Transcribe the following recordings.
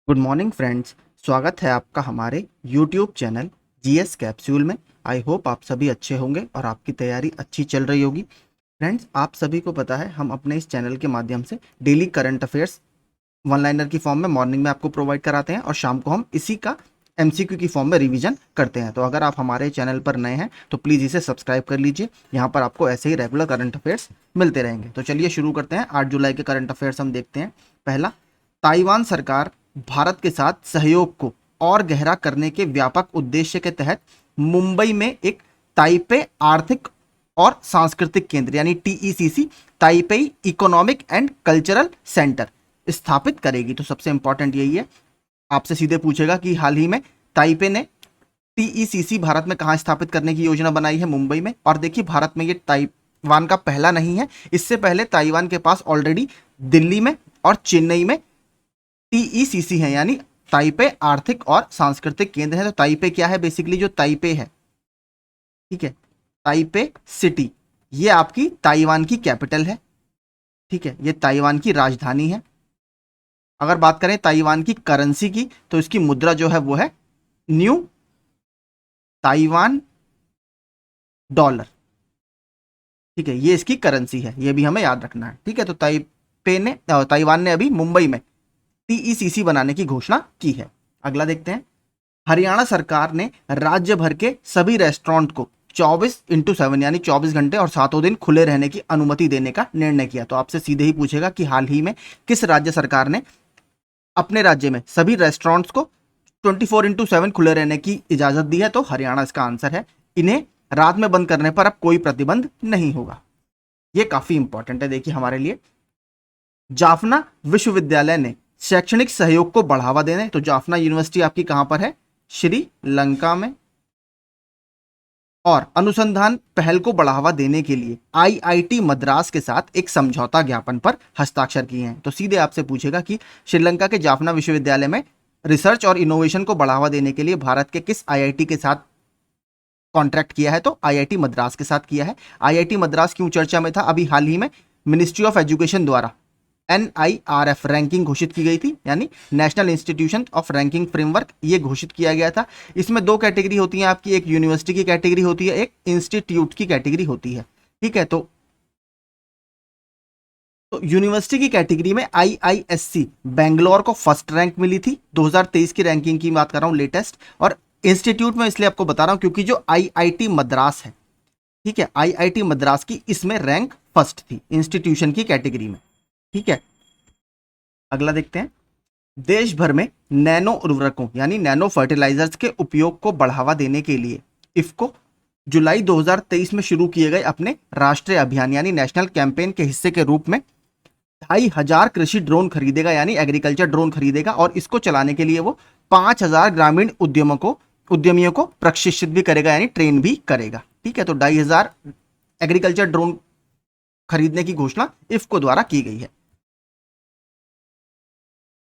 Good morning friends. स्वागत है आपका हमारे यूट्यूब चैनल जीएस कैप्सूल में। आई होप आप सभी अच्छे होंगे और आपकी तैयारी अच्छी चल रही होगी। फ्रेंड्स, आप सभी को पता है हम अपने इस चैनल के माध्यम से daily current affairs one liner की फॉर्म में मॉर्निंग में आपको प्रोवाइड कराते हैं और शाम को हम इसी का एमसीक्यू की फॉर्म में रिवीजन करते हैं। तो अगर आप हमारे चैनल पर नए हैं तो प्लीज़ इसे सब्सक्राइब कर लीजिए। यहाँ पर आपको ऐसे ही रेगुलर करंट अफेयर्स मिलते रहेंगे। तो चलिए शुरू करते हैं। 8 जुलाई के करंट अफेयर्स हम देखते हैं। पहला, ताइवान सरकार भारत के साथ सहयोग को और गहरा करने के व्यापक उद्देश्य के तहत मुंबई में एक ताइपे आर्थिक और सांस्कृतिक केंद्र यानी TECC, Taipei economic and cultural centre स्थापित करेगी। तो सबसे इंपॉर्टेंट यही है, आपसे सीधे पूछेगा कि हाल ही में ताइपे ने टीईसीसी भारत में कहाँ स्थापित करने की योजना बनाई है, मुंबई में। और देखिए, भारत में ये ताइवान का पहला नहीं है। इससे पहले ताइवान के पास ऑलरेडी दिल्ली में और चेन्नई में टीईसीसी है, यानी ताइपे आर्थिक और सांस्कृतिक केंद्र है। तो ताइपे क्या है? बेसिकली जो ताइपे है, ठीक है, ताइपे सिटी, ये आपकी ताइवान की कैपिटल है। ठीक है, ये ताइवान की राजधानी है। अगर बात करें ताइवान की करेंसी की, तो इसकी मुद्रा जो है वो है न्यू ताइवान डॉलर। ठीक है, ये इसकी करेंसी है, ये भी हमें याद रखना है। ठीक है, तो ताइवान ने अभी मुंबई में टीईसीसी बनाने की घोषणा की है। अगला देखते हैं। हरियाणा सरकार ने राज्य भर के सभी रेस्टोरेंट को 24/7 यानी 24 घंटे और सातों दिन खुले रहने की अनुमति देने का निर्णय किया। तो आपसे सीधे ही पूछेगा कि हाल ही में किस राज्य सरकार ने अपने राज्य में सभी रेस्टोरेंट्स को 24/7 खुले रहने की इजाजत दी है? तो हरियाणा इसका आंसर है। इन्हें रात में बंद करने पर अब कोई प्रतिबंध नहीं होगा। ये काफी इंपॉर्टेंट है देखिए हमारे लिए। जाफना विश्वविद्यालय ने शैक्षणिक सहयोग को बढ़ावा देने, तो जाफना यूनिवर्सिटी आपकी कहां पर है? श्रीलंका में। और अनुसंधान पहल को बढ़ावा देने के लिए आईआईटी मद्रास के साथ एक समझौता ज्ञापन पर हस्ताक्षर किए हैं। तो सीधे आपसे पूछेगा कि श्रीलंका के जाफना विश्वविद्यालय में रिसर्च और इनोवेशन को बढ़ावा देने के लिए भारत के किस आईआईटी के साथ कॉन्ट्रैक्ट किया है? तो आईआईटी मद्रास के साथ किया है। आईआईटी मद्रास क्यों चर्चा में था? अभी हाल ही में मिनिस्ट्री ऑफ एजुकेशन द्वारा NIRF रैंकिंग घोषित की गई थी, यानी national institution of ranking framework, ये घोषित किया गया था। इसमें दो कैटेगरी होती है आपकी, एक यूनिवर्सिटी की कैटेगरी होती है, एक इंस्टीट्यूट की कैटेगरी होती है। ठीक है, तो यूनिवर्सिटी की कैटेगरी में IISc बेंगलोर को फर्स्ट रैंक मिली थी। 2023 की रैंकिंग की बात कर रहा हूं, लेटेस्ट। और इंस्टीट्यूट में इसलिए आपको बता रहा हूं क्योंकि जो IIT मद्रास है, ठीक है, IIT मद्रास की इसमें रैंक फर्स्ट थी इंस्टीट्यूशन की कैटेगरी में। ठीक है, अगला देखते हैं। देश भर में नैनो उर्वरकों यानी नैनो फर्टिलाइजर्स के उपयोग को बढ़ावा देने के लिए इफ्को जुलाई 2023 में शुरू किए गए अपने राष्ट्रीय अभियान यानी नेशनल कैंपेन के हिस्से के रूप में 2,500 कृषि ड्रोन खरीदेगा, यानी एग्रीकल्चर ड्रोन खरीदेगा। और इसको चलाने के लिए वो 5,000 ग्रामीण उद्यमियों को प्रशिक्षित भी करेगा, यानी ट्रेन भी करेगा। ठीक है, तो 2,500 एग्रीकल्चर ड्रोन खरीदने की घोषणा इफ्को द्वारा की गई है।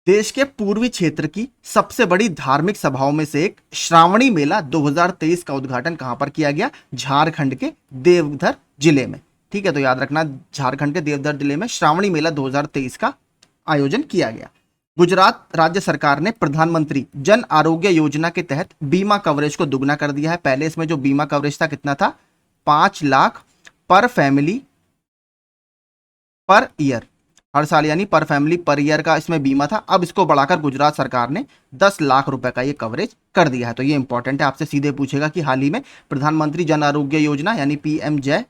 देश के पूर्वी क्षेत्र की सबसे बड़ी धार्मिक सभाओं में से एक श्रावणी मेला 2023 का उद्घाटन कहां पर किया गया? झारखंड के देवघर जिले में। ठीक है, तो याद रखना, झारखंड के देवघर जिले में श्रावणी मेला 2023 का आयोजन किया गया। गुजरात राज्य सरकार ने प्रधानमंत्री जन आरोग्य योजना के तहत बीमा कवरेज को दुगना कर दिया है। पहले इसमें जो बीमा कवरेज था कितना था? 5 लाख पर फैमिली पर ईयर, हर साल, यानी पर फैमिली पर ईयर का इसमें बीमा था। अब इसको बढ़ाकर गुजरात सरकार ने 10 लाख रुपए का ये कवरेज कर दिया है। तो ये इंपॉर्टेंट है, आपसे सीधे पूछेगा कि हाल ही में प्रधानमंत्री जन आरोग्य योजना यानी PMJ,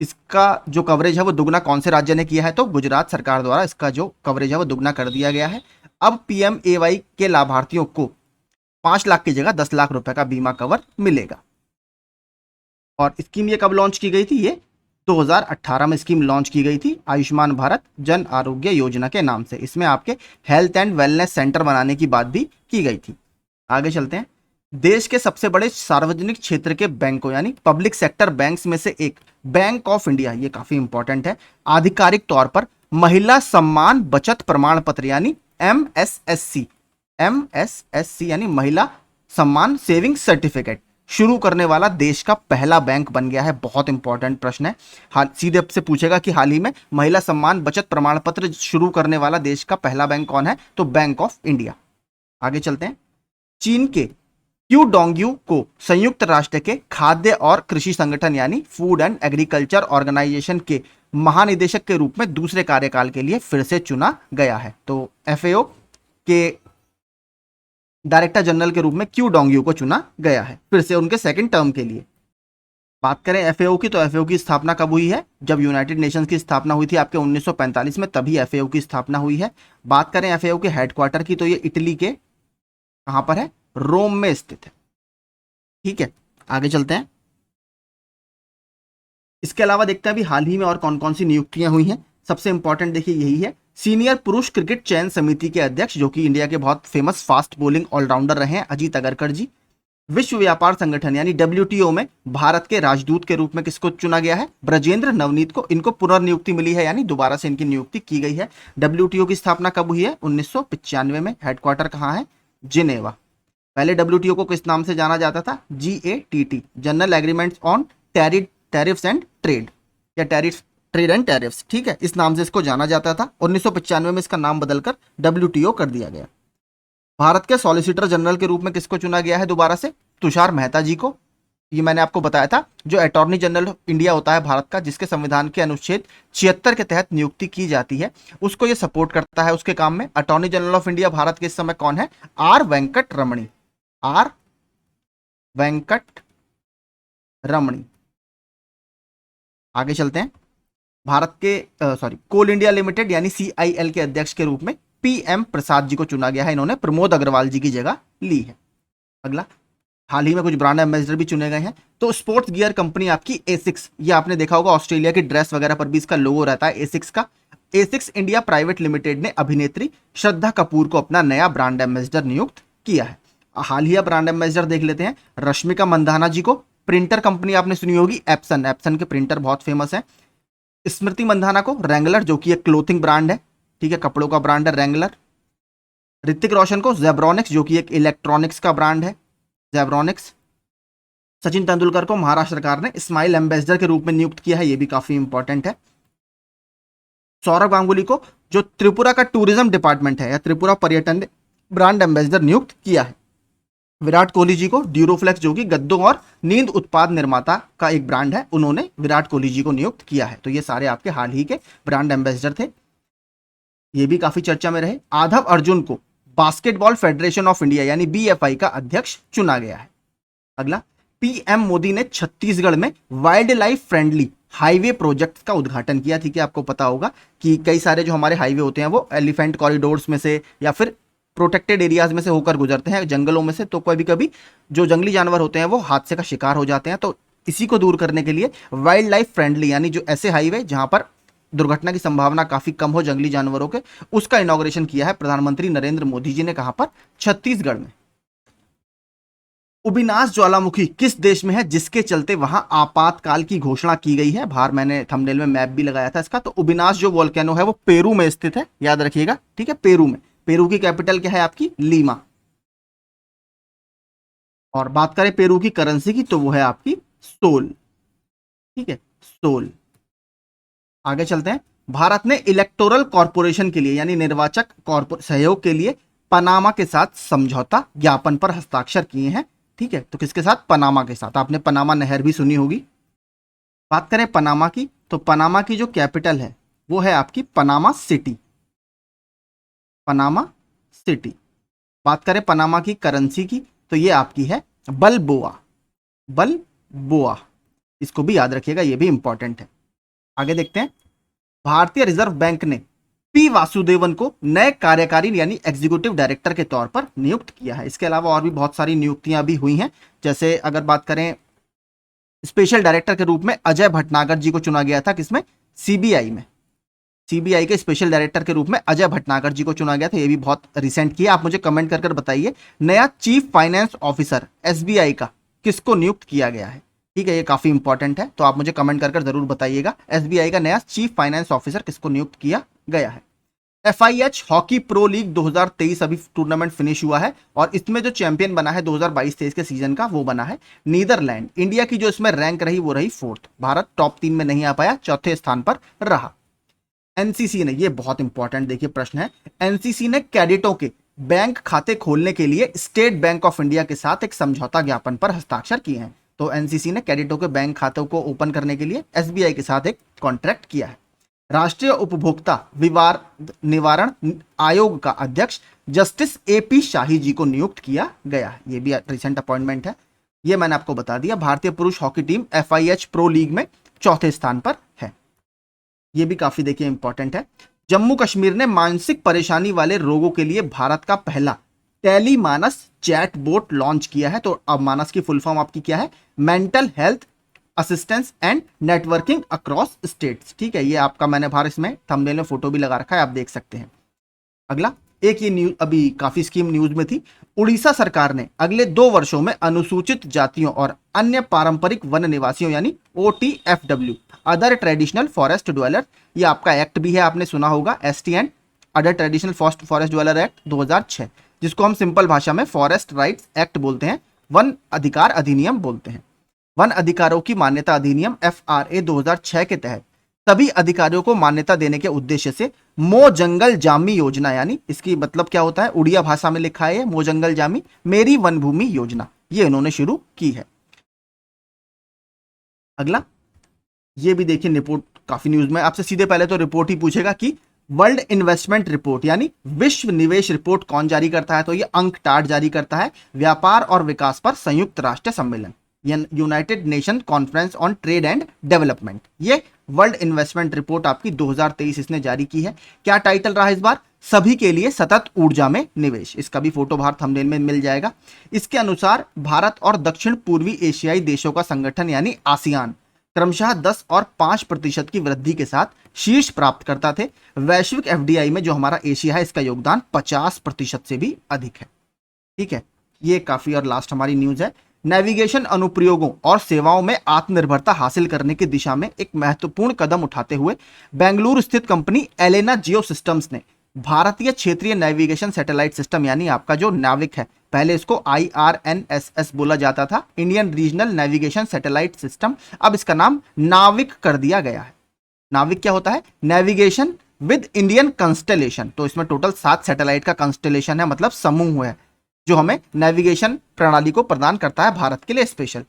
इसका जो कवरेज है वो दुगना कौन से राज्य ने किया है? तो गुजरात सरकार द्वारा इसका जो कवरेज है वो दुगना कर दिया गया है। अब PMAY के लाभार्थियों को 5 लाख की जगह 10 लाख रुपए का बीमा कवर मिलेगा। और स्कीम ये कब लॉन्च की गई थी? ये 2018 में स्कीम लॉन्च की गई थी, आयुष्मान भारत जन आरोग्य योजना के नाम से। इसमें आपके हेल्थ एंड वेलनेस सेंटर बनाने की बात भी की गई थी। आगे चलते हैं। देश के सबसे बड़े सार्वजनिक क्षेत्र के बैंकों यानी पब्लिक सेक्टर बैंक्स में से एक बैंक ऑफ इंडिया, ये काफी इंपॉर्टेंट है, आधिकारिक तौर पर महिला सम्मान बचत प्रमाण पत्र यानी MSSC यानी महिला सम्मान सेविंग सर्टिफिकेट शुरू करने वाला देश का पहला बैंक बन गया है। बहुत इंपॉर्टेंट प्रश्न है, हाल सीधे आपसे पूछेगा कि हाल ही में महिला सम्मान बचत प्रमाण पत्र शुरू करने वाला देश का पहला बैंक कौन है? तो बैंक ऑफ इंडिया। आगे चलते हैं। चीन के क्यू डोंगयू को संयुक्त राष्ट्र के खाद्य और कृषि संगठन यानी फूड एंड एग्रीकल्चर ऑर्गेनाइजेशन के महानिदेशक के रूप में दूसरे कार्यकाल के लिए फिर से चुना गया है। तो एफएओ के डायरेक्टर जनरल के रूप में क्यू डोंगयू को चुना गया है फिर से उनके सेकंड टर्म के लिए। बात करें एफएओ की, तो एफएओ की स्थापना कब हुई है? जब यूनाइटेड नेशंस की स्थापना हुई थी आपके 1945 में, तभी एफएओ की स्थापना हुई है। बात करें एफएओ के हेडक्वार्टर की, तो ये इटली के कहां पर है? रोम में स्थित है। ठीक है, आगे चलते हैं। इसके अलावा देखते हैं अभी हाल ही में और कौन कौन सी नियुक्तियां हुई हैं। सबसे इंपॉर्टेंट देखिए यही है, सीनियर पुरुष क्रिकेट चयन समिति के अध्यक्ष, जो कि इंडिया के बहुत फेमस फास्ट बॉलिंग ऑलराउंडर रहे हैं, अजीत अगरकर जी। विश्व व्यापार संगठन यानी डब्ल्यूटीओ में भारत के राजदूत के रूप में किसको चुना गया है? ब्रजेंद्र नवनीत को। इनको पुनर्नियुक्ति मिली है, यानी दोबारा से इनकी नियुक्ति की गई है। डब्ल्यूटीओ की स्थापना कब हुई है? 1995 में। हेडक्वार्टर कहाँ है? जिनेवा। पहले डब्ल्यूटीओ को किस नाम से जाना जाता था? GATT, general agreements on tariffs and trade, या ट्रेड एंड टैरिफ्स। ठीक है, इस नाम से इसको जाना जाता था। 1995 में इसका नाम बदलकर डब्ल्यूटीओ कर दिया गया। भारत के सॉलिसिटर जनरल के रूप में किसको चुना गया है दोबारा से? तुषार मेहता जी को। ये मैंने आपको बताया था, जो अटॉर्नी जनरल इंडिया होता है भारत का, जिसके संविधान के अनुच्छेद 76 के तहत नियुक्ति की जाती है, उसको ये सपोर्ट करता है उसके काम में। Attorney general of India Bharat के इस समय कौन है? Are Venkat Ramani. Are Venkat रमणी। आगे चलते हैं। भारत के कोल इंडिया लिमिटेड यानी CIL के अध्यक्ष के रूप में PM प्रसाद जी को चुना गया है। इन्होंने प्रमोद अग्रवाल जी की जगह ली है। अगला, हाल ही में कुछ ब्रांड एम्बेसडर भी चुने गए हैं। तो स्पोर्ट्स गियर कंपनी आपकी एसिक्स, ये आपने देखा होगा ऑस्ट्रेलिया की ड्रेस वगैरह पर भी इसका लोगो रहता है एसिक्स का। एसिक्स इंडिया प्राइवेट लिमिटेड ने अभिनेत्री श्रद्धा कपूर को अपना नया ब्रांड एम्बेसडर नियुक्त किया है। हाल ही ब्रांड एम्बेसडर देख लेते हैं। रश्मिका मंदाना जी को। प्रिंटर कंपनी आपने सुनी होगी एप्सन, एप्सन के प्रिंटर बहुत फेमस है। स्मृति मंदाना को रैंगलर, जो कि एक क्लोथिंग ब्रांड है, ठीक है, कपड़ों का ब्रांड है रैंगलर। ऋतिक रोशन को जेब्रॉनिक्स, जो कि एक इलेक्ट्रॉनिक्स का ब्रांड है, जेब्रॉनिक्स। सचिन तेंदुलकर को महाराष्ट्र सरकार ने स्माइल एम्बेसडर के रूप में नियुक्त किया है, यह भी काफी इंपॉर्टेंट है। सौरभ गांगुली को, जो त्रिपुरा का टूरिज्म डिपार्टमेंट है या त्रिपुरा पर्यटन, ब्रांड एम्बेसडर नियुक्त किया है। विराट कोहली जी को ड्यूरोफ्लेक्स, जो कि गद्दों और नींद उत्पाद निर्माता का एक ब्रांड है, उन्होंने विराट कोहली जी को नियुक्त किया है। तो ये सारे आपके हाल ही के ब्रांड एम्बेसडर थे, ये भी काफी चर्चा में रहे। आधव अर्जुन को बास्केटबॉल फेडरेशन ऑफ इंडिया यानी BFI का अध्यक्ष चुना गया है। अगला, PM मोदी ने छत्तीसगढ़ में wild life friendly highway project का उद्घाटन किया। ठीक है, आपको पता होगा कि कई सारे जो हमारे हाईवे होते हैं वो एलिफेंट कॉरिडोर्स में से या फिर प्रोटेक्टेड एरियाज में से होकर गुजरते हैं, जंगलों में से। तो कभी कभी जो जंगली जानवर होते हैं वो हादसे का शिकार हो जाते हैं। तो इसी को दूर करने के लिए वाइल्ड लाइफ फ्रेंडली, यानी जो ऐसे हाईवे जहां पर दुर्घटना की संभावना काफी कम हो जंगली जानवरों के, उसका इनॉग्रेशन किया है प्रधानमंत्री नरेंद्र मोदी जी ने। कहां पर? छत्तीसगढ़ में। उबिनास ज्वालामुखी किस देश में है जिसके चलते वहां आपातकाल की घोषणा की गई है? बाहर मैंने थंबनेल में मैप भी लगाया था इसका। तो उबिनास जो वोल्केनो है वो पेरू में स्थित है, याद रखिएगा। ठीक है, पेरू में। पेरू की कैपिटल क्या है आपकी? लीमा। और बात करें पेरू की करेंसी की, तो वो है आपकी सोल। ठीक है, सोल। आगे चलते हैं। भारत ने इलेक्टोरल कॉर्पोरेशन के लिए यानी निर्वाचक सहयोग के लिए पनामा के साथ समझौता ज्ञापन पर हस्ताक्षर किए हैं। ठीक है, तो किसके साथ? पनामा के साथ। आपने पनामा नहर भी सुनी होगी। बात करें पनामा की, तो पनामा की जो कैपिटल है वो है आपकी पनामा सिटी। Panama city. बात करें पनामा की करेंसी की, तो ये आपकी है बलबोआ। बलबोआ, इसको भी याद रखिएगा, ये भी इंपॉर्टेंट है। आगे देखते हैं। भारतीय रिजर्व बैंक ने P वासुदेवन को नए कार्यकारी यानी एग्जीक्यूटिव डायरेक्टर के तौर पर नियुक्त किया है। इसके अलावा और भी बहुत सारी नियुक्तियां भी हुई हैं। जैसे अगर बात करें, स्पेशल डायरेक्टर के रूप में अजय भटनागर जी को चुना गया था। किसमें? CBI में। CBI के स्पेशल डायरेक्टर के रूप में अजय भटनागर जी को चुना गया था, ये भी बहुत रिसेंट किया। आप मुझे कमेंट कर बताइए, नया चीफ फाइनेंस ऑफिसर SBI का किसको नियुक्त किया गया है? ठीक है, ये काफी इंपॉर्टेंट है, तो आप मुझे कमेंट कर जरूर बताइएगा, SBI का नया चीफ फाइनेंस ऑफिसर किसको नियुक्त किया गया है। FIH हॉकी प्रो लीग 2023 अभी टूर्नामेंट फिनिश हुआ है और इसमें जो चैंपियन बना है 2022-23 के सीजन का, वो बना है नीदरलैंड। इंडिया की जो इसमें रैंक रही वो रही 4th। भारत टॉप 3 में नहीं आ पाया, चौथे स्थान पर रहा। एनसीसी ने, ये बहुत इंपॉर्टेंट देखिए प्रश्न है, एनसीसी ने कैडेटों के बैंक खाते खोलने के लिए स्टेट बैंक ऑफ इंडिया के साथ एक समझौता ज्ञापन पर हस्ताक्षर किए हैं। तो एनसीसी ने कैडेटों के बैंक खातों को ओपन करने के लिए एसबीआई के साथ एक कॉन्ट्रैक्ट किया है। राष्ट्रीय उपभोक्ता विवाद निवारण आयोग का अध्यक्ष जस्टिस एपी शाही जी को नियुक्त किया गया है। ये भी रिसेंट अपॉइंटमेंट है। ये मैंने आपको बता दिया। भारतीय पुरुष hockey team FIH pro league में चौथे स्थान पर है। ये भी काफी देखिए इंपॉर्टेंट है। जम्मू कश्मीर ने मानसिक परेशानी वाले रोगों के लिए भारत का पहला टेली मानस चैट बोट लॉन्च किया है। तो अब मानस की फुल फॉर्म आपकी क्या है? Mental health assistance and networking across states. ठीक है, ये आपका मैंने बाहर इसमें थंबनेल में फोटो भी लगा रखा है, आप देख सकते हैं। अगला एक ये न्यूज अभी काफी स्कीम न्यूज में थी। उड़ीसा सरकार ने अगले 2 वर्षों में अनुसूचित जातियों और अन्य पारंपरिक वन निवासियों यानी OTFW other traditional forest dweller, ये आपका एक्ट भी है, आपने सुना होगा, ST and other traditional forest dweller act 2006, जिसको हम सिंपल भाषा में फॉरेस्ट राइट्स एक्ट बोलते हैं, वन अधिकार अधिनियम बोलते हैं। वन अधिकारों की मान्यता अधिनियम FRA 2006 के तहत सभी अधिकारियों को मान्यता देने के उद्देश्य से मो जंगल जामी योजना, यानी इसकी मतलब क्या होता है, उड़िया भाषा में लिखा है मो जंगल जामी मेरी वन भूमि योजना, ये इन्होंने शुरू की है। अगला ये भी देखिए रिपोर्ट काफी न्यूज में, आपसे सीधे पहले तो रिपोर्ट ही पूछेगा कि वर्ल्ड इन्वेस्टमेंट रिपोर्ट यानी विश्व निवेश रिपोर्ट कौन जारी करता है? तो ये UNCTAD जारी करता है। व्यापार और विकास पर संयुक्त राष्ट्र सम्मेलन, United nation conference on trade and development, ये वर्ल्ड इन्वेस्टमेंट रिपोर्ट आपकी 2023 इसने जारी की है। क्या टाइटल रहा इस बार? सभी के लिए सतत ऊर्जा में निवेश। इसका भी फोटो बाहर थंबनेल में मिल जाएगा। इसके अनुसार भारत और दक्षिण पूर्वी एशियाई देशों का संगठन यानी आसियान क्रमशः 10 और 5% की वृद्धि के साथ शीर्ष प्राप्त करता थे। वैश्विक FDI में जो हमारा एशिया है, इसका योगदान 50% से भी अधिक है। ठीक है, ये काफी। और लास्ट हमारी न्यूज है, नेविगेशन अनुप्रयोगों और सेवाओं में आत्मनिर्भरता हासिल करने की दिशा में एक महत्वपूर्ण कदम उठाते हुए बेंगलुरु स्थित कंपनी एलेना जियो सिस्टम्स ने भारतीय क्षेत्रीय नेविगेशन सैटेलाइट सिस्टम यानी आपका जो नाविक है, पहले इसको IRNSS बोला जाता था, Indian regional navigation satellite system, अब इसका नाम नाविक कर दिया गया है। नाविक क्या होता है? Navigation with Indian constellation. तो इसमें टोटल 7 सैटेलाइट का कंस्टेलेशन है, मतलब समूह है, जो हमें नेविगेशन प्रणाली को प्रदान करता है भारत के लिए स्पेशल।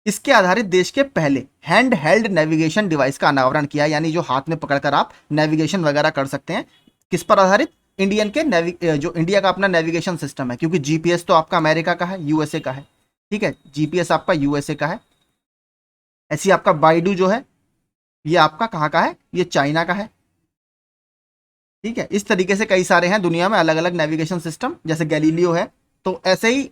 इसके आधारित देश के पहले हैंड हेल्ड नेविगेशन डिवाइस का अनावरण किया, यानी जो हाथ में पकड़कर आप नेविगेशन वगैरह कर सकते हैं। किस पर आधारित? इंडियन के जो इंडिया का अपना नेविगेशन सिस्टम है, क्योंकि जीपीएस तो आपका अमेरिका का है, यूएसए का है। ठीक है, जीपीएस आपका यूएसए का है। ऐसी आपका बाइडू जो है, ये आपका कहाँ का है? ये चाइना का है। ठीक है, इस तरीके से कई सारे हैं दुनिया में अलग अलग नेविगेशन सिस्टम, जैसे गैलीलियो है। तो ऐसे ही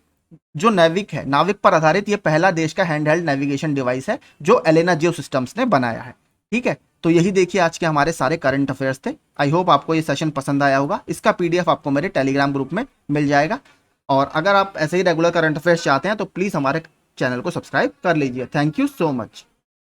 जो नाविक है, नाविक पर आधारित ये पहला देश का हैंडहेल्ड नेविगेशन डिवाइस है जो एलेना जियो सिस्टम्स ने बनाया है। ठीक है, तो यही देखिए आज के हमारे सारे करंट अफेयर्स थे। आई होप आपको ये सेशन पसंद आया होगा। इसका PDF आपको मेरे टेलीग्राम ग्रुप में मिल जाएगा। और अगर आप ऐसे ही रेगुलर करंट अफेयर्स चाहते हैं तो प्लीज़ हमारे चैनल को सब्सक्राइब कर लीजिए। Thank you so much.